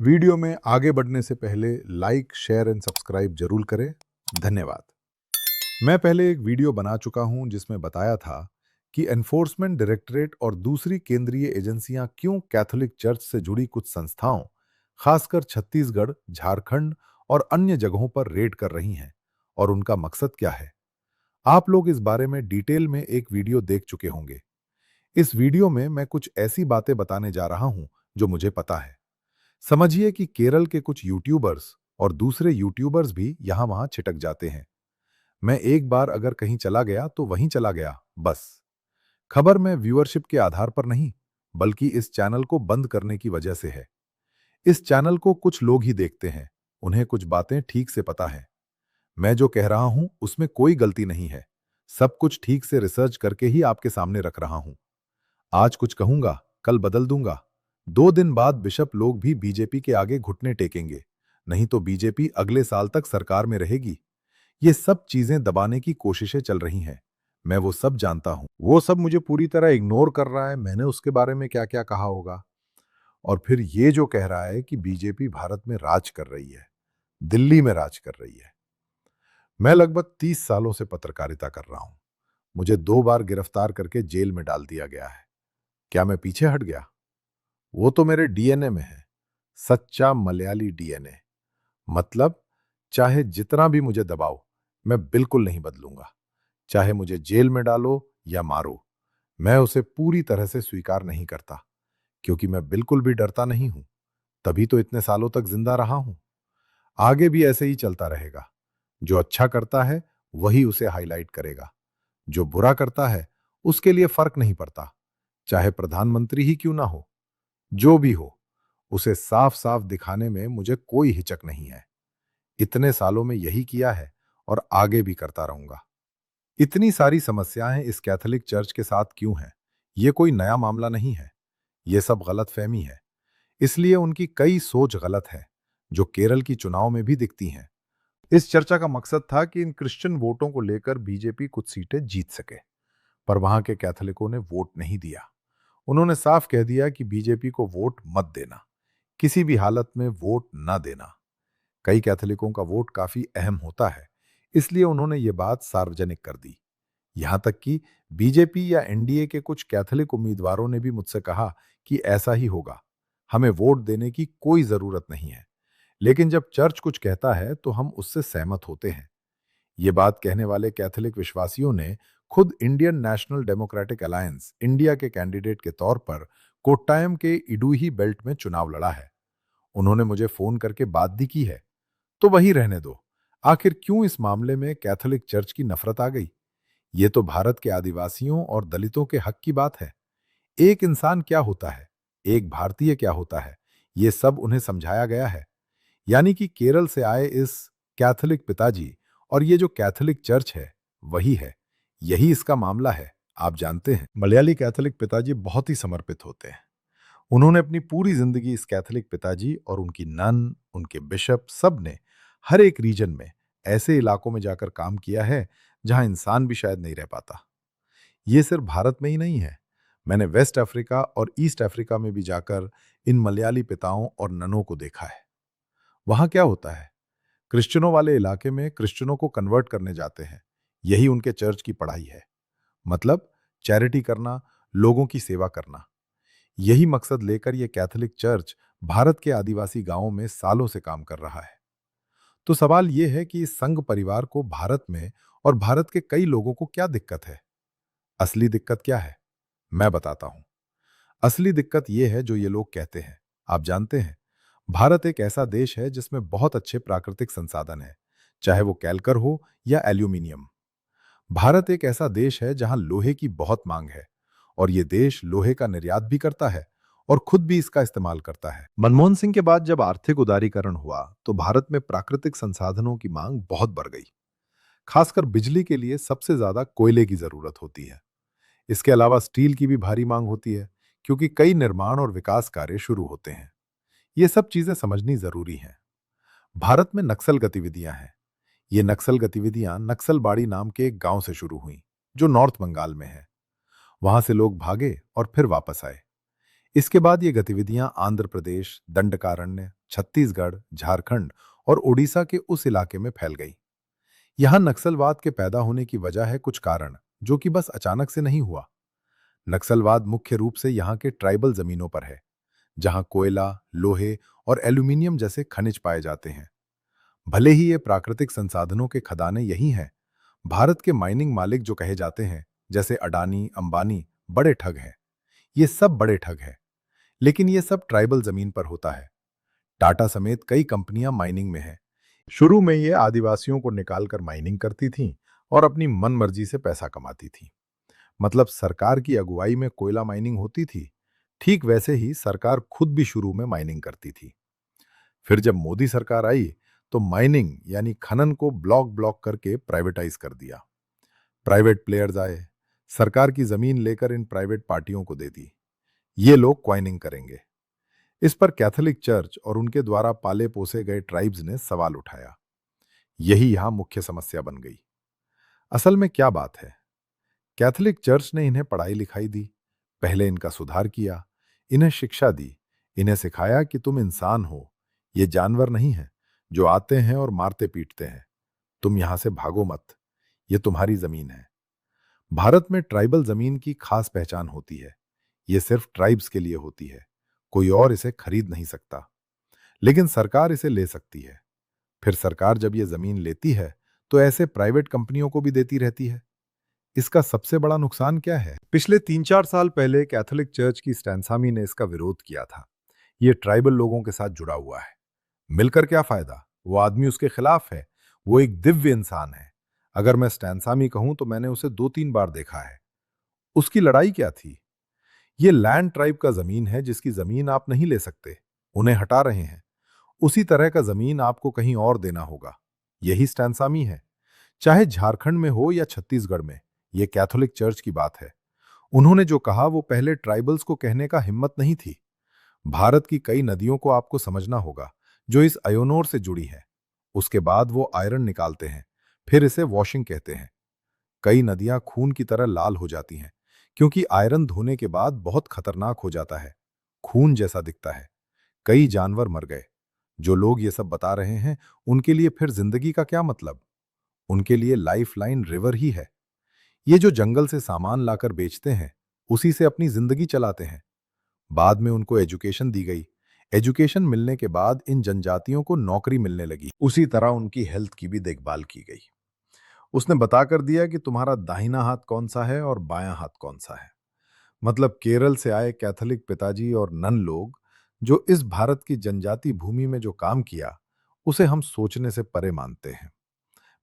Video में आगे बढ़ने से पहले लाइक, शेयर एंड सब्सक्राइब जरूर करें। धन्यवाद। मैं पहले एक वीडियो बना चुका हूं जिसमें बताया था कि एनफोर्समेंट डायरेक्टरेट और दूसरी केंद्रीय एजेंसियां क्यों कैथोलिक चर्च से जुड़ी कुछ संस्थाओं, खासकर छत्तीसगढ़, झारखंड और अन्य जगहों पर रेड कर रही हैं और उनका मकसद क्या है। आप लोग इस बारे में डिटेल में एक वीडियो देख चुके होंगे। इस वीडियो में मैं कुछ ऐसी बातें बताने जा रहा हूं जो मुझे पता है। समझिए कि केरल के कुछ यूट्यूबर्स और दूसरे यूट्यूबर्स भी यहां वहां छिटक जाते हैं। मैं एक बार अगर कहीं चला गया तो वहीं चला गया, बस। खबर में व्यूअरशिप के आधार पर नहीं, बल्कि इस चैनल को बंद करने की वजह से है। इस चैनल को कुछ लोग ही देखते हैं, उन्हें कुछ बातें ठीक से पता है। मैं जो कह रहा हूं उसमें कोई गलती नहीं है। सब कुछ ठीक से रिसर्च करके ही आपके सामने रख रहा हूं। आज कुछ कहूंगा, कल बदल दूंगा। 2 दिन बाद बिशप लोग भी बीजेपी के आगे घुटने टेकेंगे, नहीं तो बीजेपी अगले साल तक सरकार में रहेगी। ये सब चीजें दबाने की कोशिशें चल रही हैं। मैं वो सब जानता हूं। वो सब मुझे पूरी तरह इग्नोर कर रहा है। मैंने उसके बारे में क्या क्या कहा होगा। और फिर ये जो कह रहा है कि बीजेपी भारत में राज कर रही है, दिल्ली में राज कर रही है। मैं लगभग 30 सालों से पत्रकारिता कर रहा हूं। मुझे 2 बार गिरफ्तार करके जेल में डाल दिया गया है। क्या मैं पीछे हट गया? वो तो मेरे डीएनए में है। सच्चा मलयाली डीएनए। मतलब चाहे जितना भी मुझे दबाओ, मैं बिल्कुल नहीं बदलूंगा। चाहे मुझे जेल में डालो या मारो, मैं उसे पूरी तरह से स्वीकार नहीं करता, क्योंकि मैं बिल्कुल भी डरता नहीं हूं। तभी तो इतने सालों तक जिंदा रहा हूं। आगे भी ऐसे ही चलता रहेगा। जो अच्छा करता है वही उसे हाईलाइट करेगा। जो बुरा करता है उसके लिए फर्क नहीं पड़ता, चाहे प्रधानमंत्री ही क्यों ना हो। जो भी हो, उसे साफ साफ दिखाने में मुझे कोई हिचक नहीं है। इतने सालों में यही किया है और आगे भी करता रहूंगा। इतनी सारी समस्याएं इस कैथोलिक चर्च के साथ क्यों हैं? ये कोई नया मामला नहीं है। ये सब गलतफहमी है। इसलिए उनकी कई सोच गलत है, जो केरल की चुनाव में भी दिखती हैं। इस चर्चा का मकसद था कि इन क्रिश्चियन वोटों को लेकर बीजेपी कुछ सीटें जीत सके, पर वहां के कैथोलिकों ने वोट नहीं दिया। उन्होंने साफ कह दिया कि बीजेपी को वोट मत देना, किसी भी हालत में वोट न देना। कई कैथोलिकों का वोट काफी अहम होता है, इसलिए उन्होंने ये बात सार्वजनिक कर दी। यहां तक कि बीजेपी या एनडीए के कुछ कैथोलिक उम्मीदवारों ने भी मुझसे कहा कि ऐसा ही होगा, हमें वोट देने की कोई जरूरत नहीं है। लेकिन जब चर्च कुछ कहता है तो हम उससे सहमत होते हैं। ये बात कहने वाले कैथोलिक विश्वासियों ने खुद Indian national democratic alliance India के कैंडिडेट के तौर पर कोट्टायम के इडुही बेल्ट में चुनाव लड़ा है। उन्होंने मुझे फोन करके बात भी की है। तो वही रहने दो। आखिर क्यों इस मामले में कैथोलिक चर्च की नफरत आ गई? ये तो भारत के आदिवासियों और दलितों के हक की बात है। एक इंसान क्या होता है, एक भारतीय क्या होता है, ये सब उन्हें समझाया गया है। यानी कि केरल से आए इस कैथोलिक पिताजी और ये जो कैथोलिक चर्च है, वही है। यही इसका मामला है। आप जानते हैं, मलयाली कैथोलिक पिताजी बहुत ही समर्पित होते हैं। उन्होंने अपनी पूरी जिंदगी इस कैथोलिक पिताजी और उनकी नन, उनके बिशप, सब ने हर एक रीजन में, ऐसे इलाकों में जाकर काम किया है जहां इंसान भी शायद नहीं रह पाता। ये सिर्फ भारत में ही नहीं है। मैंने वेस्ट अफ्रीका और ईस्ट अफ्रीका में भी जाकर इन मलयाली पिताओं और ननों को देखा है। वहां क्या होता है, क्रिश्चियनों वाले इलाके में क्रिश्चियनों को कन्वर्ट करने जाते हैं। यही उनके चर्च की पढ़ाई है। मतलब चैरिटी करना, लोगों की सेवा करना। यही मकसद लेकर यह कैथोलिक चर्च भारत के आदिवासी गांवों में सालों से काम कर रहा है। तो सवाल यह है कि इस संघ परिवार को भारत में और भारत के कई लोगों को क्या दिक्कत है? असली दिक्कत क्या है, मैं बताता हूं। असली दिक्कत यह है जो ये लोग कहते हैं। आप जानते हैं, भारत एक ऐसा देश है जिसमें बहुत अच्छे प्राकृतिक संसाधन है, चाहे वो कैलकर हो या एल्यूमिनियम। भारत एक ऐसा देश है जहां लोहे की बहुत मांग है, और ये देश लोहे का निर्यात भी करता है और खुद भी इसका इस्तेमाल करता है। मनमोहन सिंह के बाद जब आर्थिक उदारीकरण हुआ तो भारत में प्राकृतिक संसाधनों की मांग बहुत बढ़ गई। खासकर बिजली के लिए सबसे ज्यादा कोयले की जरूरत होती है। इसके अलावा स्टील की भी भारी मांग होती है, क्योंकि कई निर्माण और विकास कार्य शुरू होते हैं। ये सब चीजें समझनी जरूरी हैं। भारत में नक्सल गतिविधियां हैं। ये नक्सल गतिविधियां नक्सलबाड़ी नाम के एक गांव से शुरू हुई, जो नॉर्थ बंगाल में है। वहां से लोग भागे और फिर वापस आए। इसके बाद ये गतिविधियां आंध्र प्रदेश, दंडकारण्य, छत्तीसगढ़, झारखंड और ओडिशा के उस इलाके में फैल गई। यहां नक्सलवाद के पैदा होने की वजह है कुछ कारण, जो कि बस अचानक से नहीं हुआ। नक्सलवाद मुख्य रूप से यहाँ के ट्राइबल जमीनों पर है, जहां कोयला, लोहे और एल्यूमीनियम जैसे खनिज पाए जाते हैं। भले ही ये प्राकृतिक संसाधनों के खदानें यही हैं, भारत के माइनिंग मालिक जो कहे जाते हैं, जैसे अडानी, अंबानी, बड़े ठग हैं। ये सब बड़े ठग हैं, लेकिन ये सब ट्राइबल जमीन पर होता है। टाटा समेत कई कंपनियां माइनिंग में हैं। शुरू में ये आदिवासियों को निकालकर माइनिंग करती थीं और अपनी मनमर्जी से पैसा कमाती थीं। मतलब सरकार की अगुवाई में कोयला माइनिंग होती थी, ठीक वैसे ही सरकार खुद भी शुरू में माइनिंग करती थी। फिर जब मोदी सरकार आई, तो माइनिंग यानी खनन को ब्लॉक ब्लॉक करके प्राइवेटाइज कर दिया। प्राइवेट प्लेयर्स आए, सरकार की जमीन लेकर इन प्राइवेट पार्टियों को दे दी। ये लोग क्वाइनिंग करेंगे। इस पर कैथोलिक चर्च और उनके द्वारा पाले पोसे गए ट्राइब्स ने सवाल उठाया। यही यहां मुख्य समस्या बन गई। असल में क्या बात है, कैथोलिक चर्च ने इन्हें पढ़ाई लिखाई दी, पहले इनका सुधार किया, इन्हें शिक्षा दी, इन्हें सिखाया कि तुम इंसान हो, ये जानवर नहीं है जो आते हैं और मारते पीटते हैं। तुम यहां से भागो मत, ये तुम्हारी जमीन है। भारत में ट्राइबल जमीन की खास पहचान होती है। ये सिर्फ ट्राइब्स के लिए होती है, कोई और इसे खरीद नहीं सकता। लेकिन सरकार इसे ले सकती है। फिर सरकार जब ये जमीन लेती है, तो ऐसे प्राइवेट कंपनियों को भी देती रहती है। इसका सबसे बड़ा नुकसान क्या है? पिछले 3-4 साल पहले कैथोलिक चर्च की स्टैंसामी ने इसका विरोध किया था। ये ट्राइबल लोगों के साथ जुड़ा हुआ है। मिलकर क्या फायदा? वो आदमी उसके खिलाफ है। वो एक दिव्य इंसान है। अगर मैं स्टैंसामी कहूं तो मैंने उसे 2-3 बार देखा है। उसकी लड़ाई क्या थी? ये लैंड ट्राइब का जमीन है, जिसकी जमीन आप नहीं ले सकते। उन्हें हटा रहे हैं। उसी तरह का जमीन आपको कहीं और देना होगा। यही स्टैंसामी है। चाहे झारखंड में हो या छत्तीसगढ़ में, यह कैथोलिक चर्च की बात है। उन्होंने जो कहा वो पहले ट्राइबल्स को कहने का हिम्मत नहीं थी। भारत की कई नदियों को आपको समझना होगा, जो इस अयोनोर से जुड़ी है। उसके बाद वो आयरन निकालते हैं, फिर इसे वॉशिंग कहते हैं। कई नदियां खून की तरह लाल हो जाती हैं, क्योंकि आयरन धोने के बाद बहुत खतरनाक हो जाता है, खून जैसा दिखता है। कई जानवर मर गए। जो लोग ये सब बता रहे हैं, उनके लिए फिर जिंदगी का क्या मतलब? उनके लिए लाइफ लाइन रिवर ही है। ये जो जंगल से सामान लाकर बेचते हैं, उसी से अपनी जिंदगी चलाते हैं। बाद में उनको एजुकेशन दी गई। एजुकेशन मिलने के बाद इन जनजातियों को नौकरी मिलने लगी। उसी तरह उनकी हेल्थ की भी देखभाल की गई। उसने बताकर दिया कि तुम्हारा दाहिना हाथ कौन सा है और बायां हाथ कौन सा है। मतलब केरल से आए कैथोलिक पिताजी और नन लोग, जो इस भारत की जनजाति भूमि में जो काम किया, उसे हम सोचने से परे मानते हैं।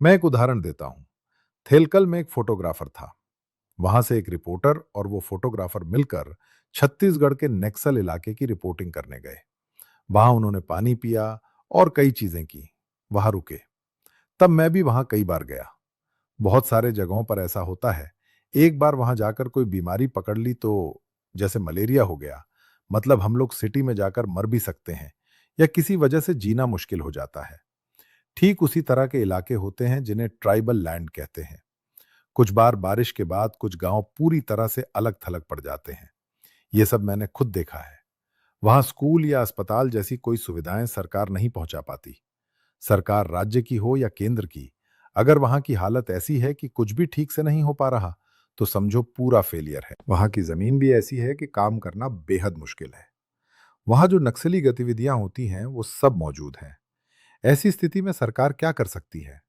मैं एक उदाहरण देता हूं। थेलकल में एक फोटोग्राफर था। वहां से एक रिपोर्टर और वो फोटोग्राफर मिलकर छत्तीसगढ़ के नक्सल इलाके की रिपोर्टिंग करने गए। वहां उन्होंने पानी पिया और कई चीजें की। वहां रुके। तब मैं भी वहां कई बार गया। बहुत सारे जगहों पर ऐसा होता है। एक बार वहां जाकर कोई बीमारी पकड़ ली तो, जैसे मलेरिया हो गया, मतलब हम लोग सिटी में जाकर मर भी सकते हैं, या किसी वजह से जीना मुश्किल हो जाता है। ठीक उसी तरह के इलाके होते हैं जिन्हें ट्राइबल लैंड कहते हैं। कुछ बार बारिश के बाद कुछ गांव पूरी तरह से अलग थलग पड़ जाते हैं। ये सब मैंने खुद देखा है। वहां स्कूल या अस्पताल जैसी कोई सुविधाएं सरकार नहीं पहुंचा पाती। सरकार राज्य की हो या केंद्र की, अगर वहां की हालत ऐसी है कि कुछ भी ठीक से नहीं हो पा रहा, तो समझो पूरा फेलियर है। वहां की जमीन भी ऐसी है कि काम करना बेहद मुश्किल है। वहां जो नक्सली गतिविधियां होती हैं, वो सब मौजूद हैं। ऐसी स्थिति में सरकार क्या कर सकती है?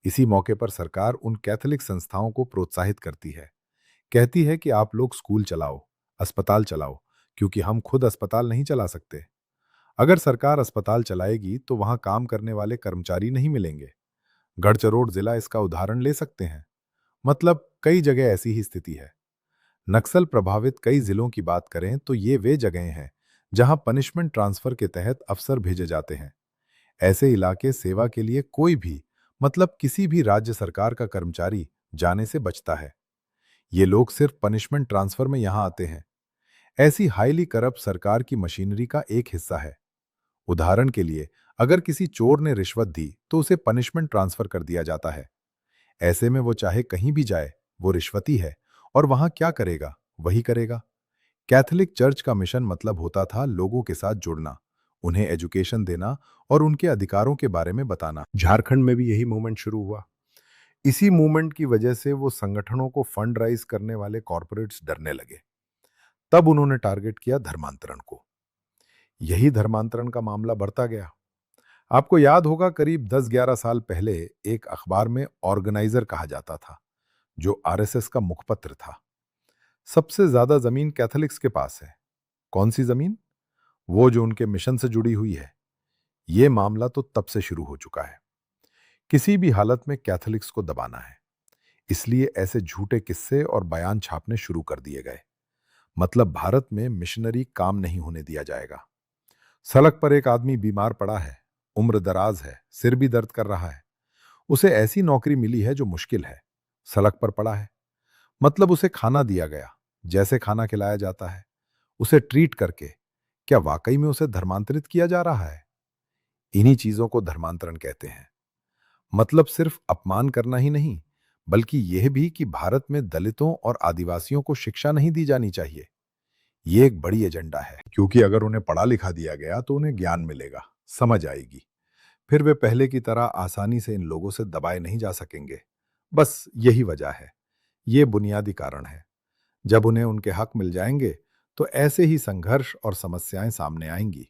इसी मौके पर सरकार उन कैथोलिक संस्थाओं को प्रोत्साहित करती है। कहती है कि आप लोग स्कूल चलाओ, अस्पताल चलाओ, क्योंकि हम खुद अस्पताल नहीं चला सकते। अगर सरकार अस्पताल चलाएगी तो वहां काम करने वाले कर्मचारी नहीं मिलेंगे। गढ़चिरौड़ जिला इसका उदाहरण ले सकते हैं। मतलब कई जगह ऐसी ही स्थिति है। नक्सल प्रभावित कई जिलों की बात करें तो ये वे जगहें हैं जहां पनिशमेंट ट्रांसफर के तहत अफसर भेजे जाते हैं। ऐसे इलाके सेवा के लिए कोई भी, मतलब किसी भी राज्य सरकार का कर्मचारी जाने से बचता है। ये लोग सिर्फ पनिशमेंट ट्रांसफर में यहां आते हैं। ऐसी हाईली करप्ट सरकार की मशीनरी का एक हिस्सा है। उदाहरण के लिए, अगर किसी चोर ने रिश्वत दी तो उसे पनिशमेंट ट्रांसफर कर दिया जाता है। ऐसे में वो चाहे कहीं भी जाए, वो रिश्वती है और वहां क्या करेगा वही करेगा। कैथोलिक चर्च का मिशन मतलब होता था लोगों के साथ जुड़ना, उन्हें एजुकेशन देना और उनके अधिकारों के बारे में बताना। झारखंड में भी यही मूवमेंट शुरू हुआ। इसी मूवमेंट की वजह से वो संगठनों को फंड राइज करने वाले कॉरपोरेट्स डरने लगे। तब उन्होंने टारगेट किया धर्मांतरण को। यही धर्मांतरण का मामला बढ़ता गया। आपको याद होगा करीब 10-11 साल पहले एक अखबार में ऑर्गेनाइजर कहा जाता था, जो आरएसएस का मुखपत्र था। सबसे ज्यादा जमीन कैथोलिक्स के पास है। कौन सी जमीन? वो जो उनके मिशन से जुड़ी हुई है। ये मामला तो तब से शुरू हो चुका है। किसी भी हालत में कैथोलिक्स को दबाना है, इसलिए ऐसे झूठे किस्से और बयान छापने शुरू कर दिए गए। मतलब भारत में मिशनरी काम नहीं होने दिया जाएगा। सड़क पर एक आदमी बीमार पड़ा है, उम्र दराज है, सिर भी दर्द कर रहा है। उसे ऐसी नौकरी मिली है जो मुश्किल है, सड़क पर पड़ा है। मतलब उसे खाना दिया गया, जैसे खाना खिलाया जाता है, उसे ट्रीट करके। क्या वाकई में उसे धर्मांतरित किया जा रहा है? इन्हीं चीजों को धर्मांतरण कहते हैं। मतलब सिर्फ अपमान करना ही नहीं, बल्कि यह भी कि भारत में दलितों और आदिवासियों को शिक्षा नहीं दी जानी चाहिए। ये एक बड़ी एजेंडा है, क्योंकि अगर उन्हें पढ़ा लिखा दिया गया तो उन्हें ज्ञान मिलेगा, समझ आएगी। फिर वे पहले की तरह आसानी से इन लोगों से दबाए नहीं जा सकेंगे। बस यही वजह है। ये बुनियादी कारण है। जब उन्हें उनके हक मिल जाएंगे तो ऐसे ही संघर्ष और समस्याएं सामने आएंगी।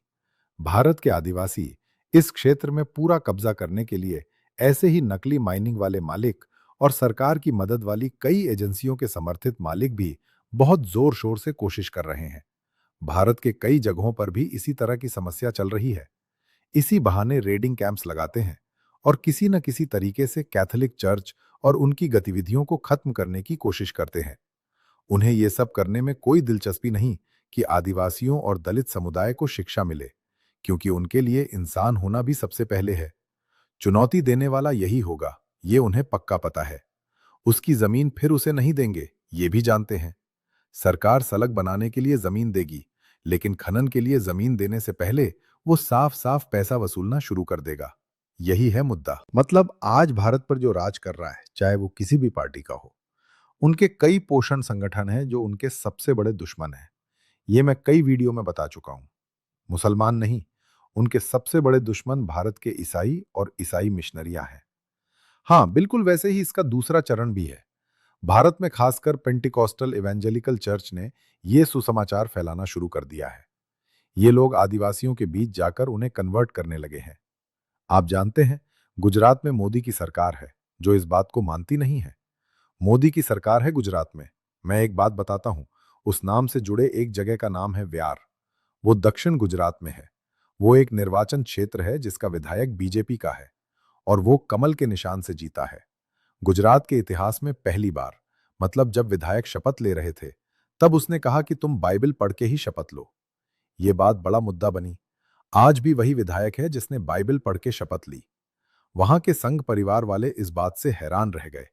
भारत के आदिवासी इस क्षेत्र में पूरा कब्जा करने के लिए ऐसे ही नकली माइनिंग वाले मालिक और सरकार की मदद वाली कई एजेंसियों के समर्थित मालिक भी बहुत जोर शोर से कोशिश कर रहे हैं। भारत के कई जगहों पर भी इसी तरह की समस्या चल रही है। इसी बहाने रेडिंग कैंप्स लगाते हैं और किसी न किसी तरीके से कैथोलिक चर्च और उनकी गतिविधियों को खत्म करने की कोशिश करते हैं। उन्हें यह सब करने में कोई दिलचस्पी नहीं कि आदिवासियों और दलित समुदाय को शिक्षा मिले, क्योंकि उनके लिए इंसान होना भी सबसे पहले है। चुनौती देने वाला यही होगा, ये उन्हें पक्का पता है। उसकी जमीन फिर उसे नहीं देंगे, ये भी जानते हैं। सरकार सड़क बनाने के लिए जमीन देगी, लेकिन खनन के लिए जमीन देने से पहले वो साफ साफ पैसा वसूलना शुरू कर देगा। यही है मुद्दा। मतलब आज भारत पर जो राज कर रहा है, चाहे वो किसी भी पार्टी का हो, उनके कई पोषण संगठन हैं जो उनके सबसे बड़े दुश्मन हैं। ये मैं कई वीडियो में बता चुका हूं। मुसलमान नहीं, उनके सबसे बड़े दुश्मन भारत के ईसाई और ईसाई मिशनरियां हैं। हाँ, बिल्कुल वैसे ही इसका दूसरा चरण भी है। भारत में खासकर पेंटिकॉस्टल इवेंजेलिकल चर्च ने ये सुसमाचार फैलाना शुरू कर दिया है। ये लोग आदिवासियों के बीच जाकर उन्हें कन्वर्ट करने लगे हैं। आप जानते हैं, गुजरात में मोदी की सरकार है जो इस बात को मानती नहीं है। मोदी की सरकार है गुजरात में। मैं एक बात बताता हूं, उस नाम से जुड़े एक जगह का नाम है व्यार। वो दक्षिण गुजरात में है। वो एक निर्वाचन क्षेत्र है जिसका विधायक बीजेपी का है और वो कमल के निशान से जीता है। गुजरात के इतिहास में पहली बार, मतलब जब विधायक शपथ ले रहे थे, तब उसने कहा कि तुम बाइबल पढ़ के ही शपथ लो। ये बात बड़ा मुद्दा बनी। आज भी वही विधायक है जिसने बाइबल पढ़ के शपथ ली। वहां के संघ परिवार वाले इस बात से हैरान रह गए।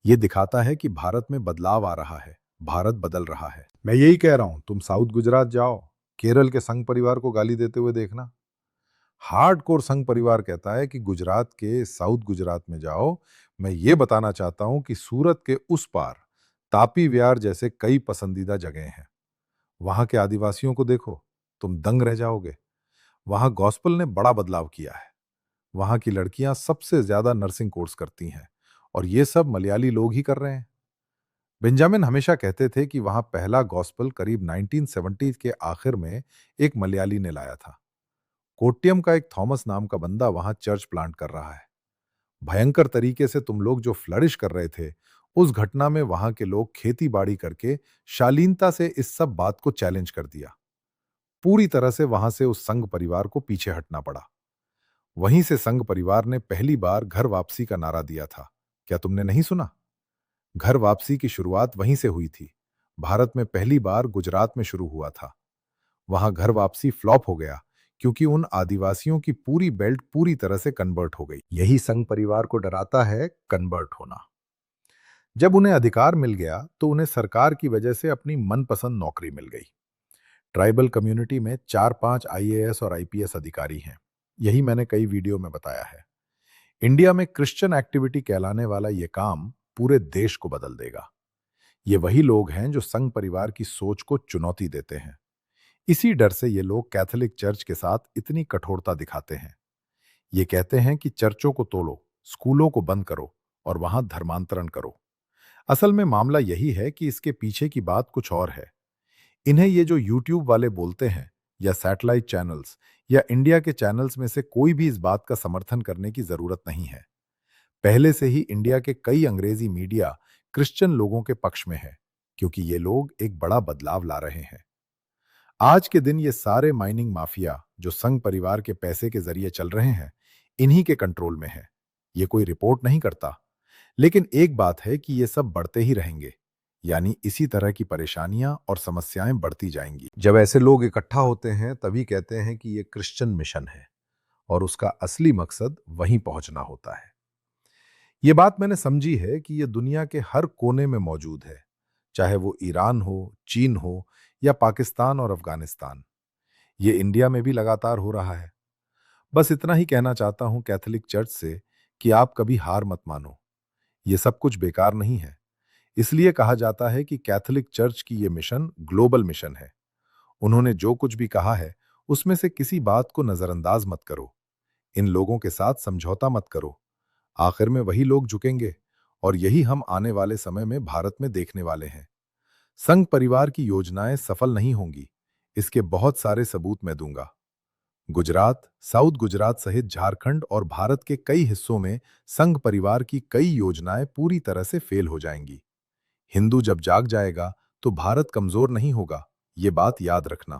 ये दिखाता है कि भारत में बदलाव आ रहा है, भारत बदल रहा है। मैं यही कह रहा हूं, तुम साउथ गुजरात जाओ, केरल के संघ परिवार को गाली देते हुए देखना। हार्डकोर संघ परिवार कहता है कि गुजरात के साउथ गुजरात में जाओ। मैं ये बताना चाहता हूं कि सूरत के उस पार तापी व्यार जैसे कई पसंदीदा जगह हैं। वहां के आदिवासियों को देखो, तुम दंग रह जाओगे। वहां गॉस्पेल ने बड़ा बदलाव किया है। वहां की लड़कियां सबसे ज्यादा नर्सिंग कोर्स करती हैं और ये सब मलयाली लोग ही कर रहे हैं। बेंजामिन हमेशा कहते थे कि वहां पहला गॉस्पेल करीब 1970 के आखिर में एक मलयाली ने लाया था। कोट्यम का एक थॉमस नाम का बंदा वहां चर्च प्लांट कर रहा है। भयंकर तरीके से तुम लोग जो फ्लरिश कर रहे थे, उस घटना में वहां के लोग खेती बाड़ी करके शालीनता से इस सब बात को चैलेंज कर दिया। पूरी तरह से वहां से उस संघ परिवार को पीछे हटना पड़ा। वहीं से संघ परिवार ने पहली बार घर वापसी का नारा दिया था। क्या तुमने नहीं सुना? घर वापसी की शुरुआत वहीं से हुई थी। भारत में पहली बार गुजरात में शुरू हुआ था। वहां घर वापसी फ्लॉप हो गया क्योंकि उन आदिवासियों की पूरी बेल्ट पूरी तरह से कन्वर्ट हो गई। यही संघ परिवार को डराता है, कन्वर्ट होना। जब उन्हें अधिकार मिल गया तो उन्हें सरकार की वजह से अपनी मनपसंद नौकरी मिल गई। ट्राइबल कम्युनिटी में 4-5 आईएएस और आईपीएस अधिकारी हैं। यही मैंने कई वीडियो में बताया है। इंडिया में क्रिश्चियन एक्टिविटी कहलाने वाला यह काम पूरे देश को बदल देगा। ये वही लोग हैं जो संघ परिवार की सोच को चुनौती देते हैं। इसी डर से ये लोग कैथोलिक चर्च के साथ इतनी कठोरता दिखाते हैं। ये कहते हैं कि चर्चों को तोड़ो, स्कूलों को बंद करो और वहां धर्मांतरण करो। असल में मामला यही है कि इसके पीछे की बात कुछ और है। इन्हें ये जो यूट्यूब वाले बोलते हैं, या सैटेलाइट चैनल्स, या इंडिया के चैनल्स में से कोई भी इस बात का समर्थन करने की जरूरत नहीं है। पहले से ही इंडिया के कई अंग्रेजी मीडिया क्रिश्चियन लोगों के पक्ष में है, क्योंकि ये लोग एक बड़ा बदलाव ला रहे हैं। आज के दिन ये सारे माइनिंग माफिया जो संघ परिवार के पैसे के जरिए चल रहे हैं, इन्हीं के कंट्रोल में है। ये कोई रिपोर्ट नहीं करता, लेकिन एक बात है कि ये सब बढ़ते ही रहेंगे। यानी इसी तरह की परेशानियां और समस्याएं बढ़ती जाएंगी। जब ऐसे लोग इकट्ठा होते हैं तभी कहते हैं कि ये क्रिश्चियन मिशन है और उसका असली मकसद वहीं पहुंचना होता है। ये बात मैंने समझी है कि ये दुनिया के हर कोने में मौजूद है, चाहे वो ईरान हो, चीन हो, या पाकिस्तान और अफगानिस्तान। ये इंडिया में भी लगातार हो रहा है। बस इतना ही कहना चाहता हूं कैथोलिक चर्च से कि आप कभी हार मत मानो। ये सब कुछ बेकार नहीं है। इसलिए कहा जाता है कि कैथोलिक चर्च की ये मिशन ग्लोबल मिशन है। उन्होंने जो कुछ भी कहा है, उसमें से किसी बात को नजरअंदाज मत करो। इन लोगों के साथ समझौता मत करो। आखिर में वही लोग झुकेंगे, और यही हम आने वाले समय में भारत में देखने वाले हैं। संघ परिवार की योजनाएं सफल नहीं होंगी, इसके बहुत सारे सबूत मैं दूंगा। गुजरात, साउथ गुजरात सहित झारखंड और भारत के कई हिस्सों में संघ परिवार की कई योजनाएं पूरी तरह से फेल हो जाएंगी। हिंदू जब जाग जाएगा तो भारत कमजोर नहीं होगा, ये बात याद रखना।